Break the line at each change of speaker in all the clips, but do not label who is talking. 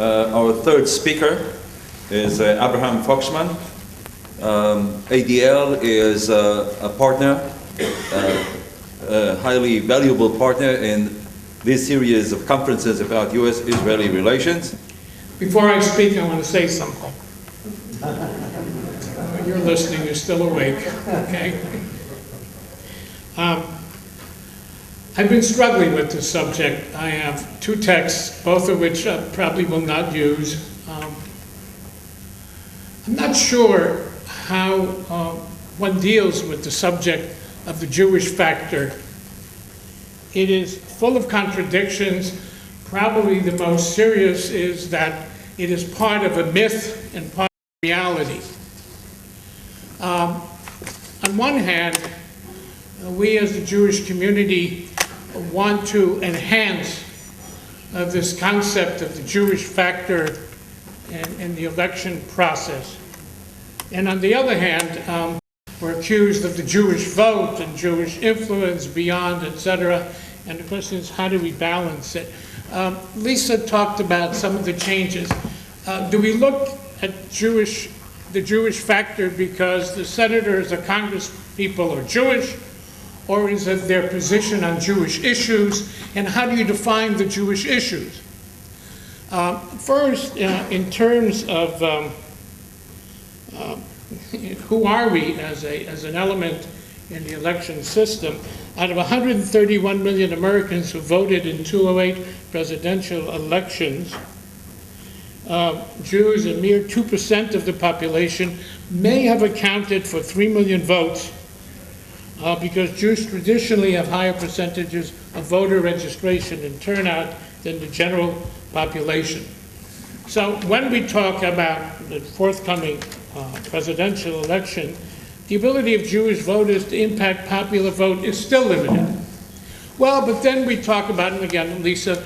Our third speaker is Abraham Foxman. A.D.L is a partner, a highly valuable partner in this series of conferences about U.S.-Israeli relations.
Before I speak, I want to say something. You're listening, you're still awake, okay? I've been struggling with this subject. I have two texts, both of which I probably will not use. I'm not sure how one deals with the subject of the Jewish factor. It is full of contradictions. Probably the most serious is that it is part of a myth and part of reality. On one hand, we as the Jewish community want to enhance this concept of the Jewish factor in the election process. And on the other hand, we're accused of the Jewish vote and Jewish influence beyond, etc. And the question is, how do we balance it? Lisa talked about some of the changes. Do we look at the Jewish factor because the senators or Congress people are Jewish, or is it their position on Jewish issues, and how do you define the Jewish issues? First, in terms of who are we as an element in the election system, out of 131 million Americans who voted in 2008 presidential elections, Jews, a mere 2% of the population, may have accounted for 3 million votes because Jews traditionally have higher percentages of voter registration and turnout than the general population. So when we talk about the forthcoming presidential election, the ability of Jewish voters to impact popular vote is still limited. Well, but then we talk about, and again, Lisa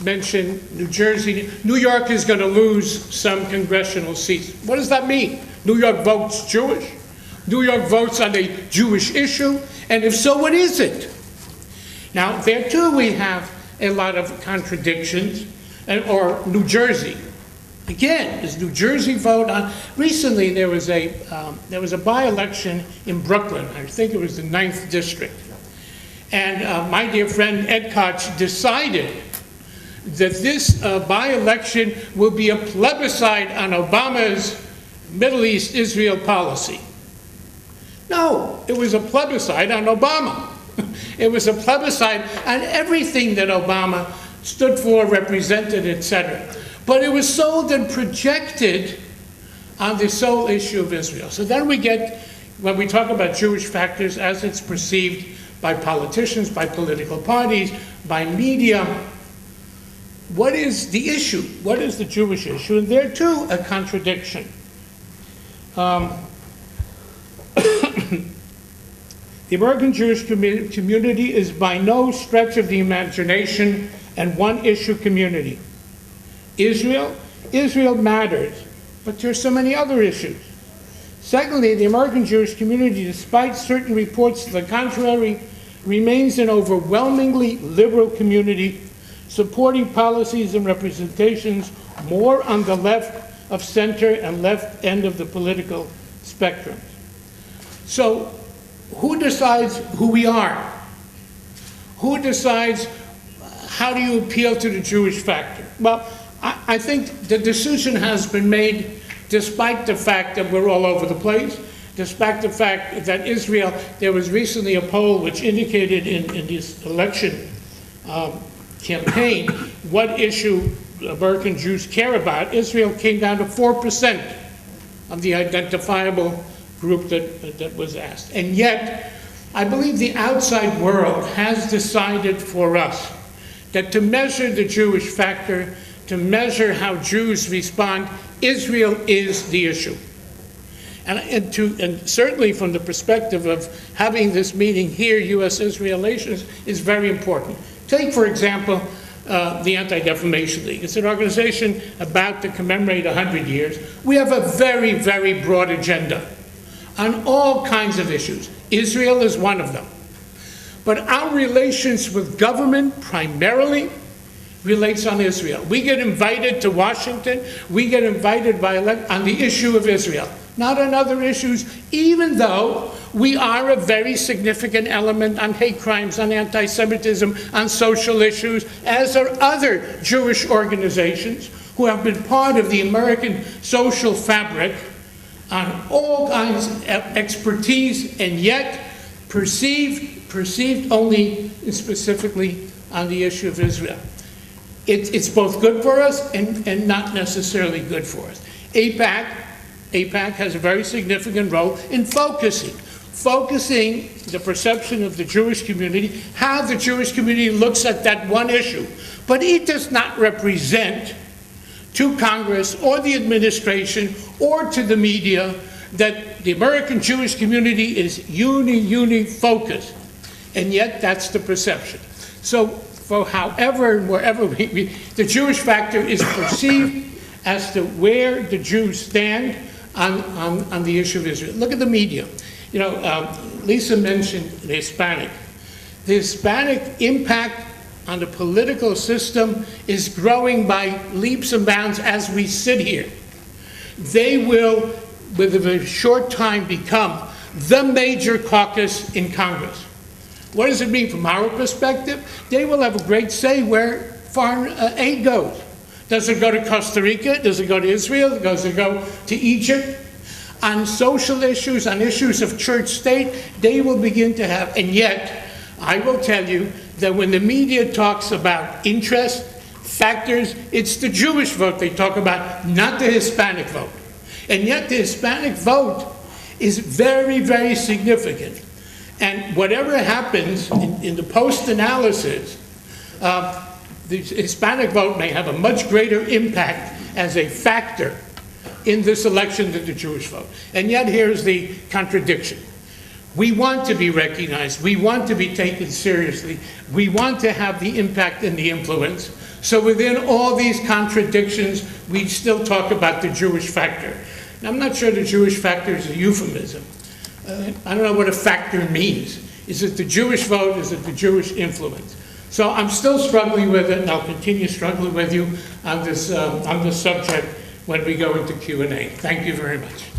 mentioned New Jersey. New York is going to lose some congressional seats. What does that mean? New York votes Jewish? New York votes on a Jewish issue? And if so, what is it? Now, there too we have a lot of contradictions. Or New Jersey. Again, does New Jersey vote on? Recently, there was a by-election in Brooklyn. I think it was the 9th district. And my dear friend Ed Koch decided that this by-election will be a plebiscite on Obama's Middle East Israel policy. No, it was a plebiscite on Obama. It was a plebiscite on everything that Obama stood for, represented, etc. But it was sold and projected on the sole issue of Israel. So then we get, when we talk about Jewish factors as it's perceived by politicians, by political parties, by media, what is the issue? What is the Jewish issue? And there too, a contradiction. The American Jewish community is by no stretch of the imagination and one-issue community. Israel matters, but there's so many other issues. Secondly, the American Jewish community, despite certain reports to the contrary, remains an overwhelmingly liberal community, supporting policies and representations more on the left of center and left end of the political spectrum. So, who decides who we are? Who decides how do you appeal to the Jewish factor? Well, I think the decision has been made despite the fact that we're all over the place, despite the fact that Israel, there was recently a poll which indicated in this election campaign what issue American Jews care about. Israel came down to 4% of the identifiable group that was asked. And yet, I believe the outside world has decided for us that to measure the Jewish factor, to measure how Jews respond, Israel is the issue. And certainly from the perspective of having this meeting here, U.S.-Israel relations, is very important. Take, for example, the Anti-Defamation League. It's an organization about to commemorate 100 years. We have a very, very broad agenda on all kinds of issues. Israel is one of them. But our relations with government primarily relates on Israel. We get invited to Washington, we get invited on the issue of Israel, not on other issues, even though we are a very significant element on hate crimes, on anti-Semitism, on social issues, as are other Jewish organizations who have been part of the American social fabric on all kinds of expertise, and yet perceived only specifically on the issue of Israel. It's both good for us and not necessarily good for us. AIPAC has a very significant role in focusing the perception of the Jewish community, how the Jewish community looks at that one issue. But it does not represent to Congress or the administration or to the media that the American Jewish community is uni-focused. And yet that's the perception. So for however and wherever the Jewish factor is perceived as to where the Jews stand on the issue of Israel. Look at the media. You know, Lisa mentioned the Hispanic. The Hispanic impact on the political system is growing by leaps and bounds as we sit here. They will, within a short time, become the major caucus in Congress. What does it mean from our perspective? They will have a great say where foreign aid goes. Does it go to Costa Rica? Does it go to Israel? Does it go to Egypt? On social issues, on issues of church-state, they will begin to have, and yet, I will tell you that when the media talks about interest factors, it's the Jewish vote they talk about, not the Hispanic vote. And yet the Hispanic vote is very, very significant. And whatever happens in the post-analysis, the Hispanic vote may have a much greater impact as a factor in this election than the Jewish vote. And yet here's the contradiction. We want to be recognized. We want to be taken seriously. We want to have the impact and the influence. So within all these contradictions, we still talk about the Jewish factor. Now, I'm not sure the Jewish factor is a euphemism. I don't know what a factor means. Is it the Jewish vote? Is it the Jewish influence? So I'm still struggling with it, and I'll continue struggling with you on this subject when we go into Q&A. Thank you very much.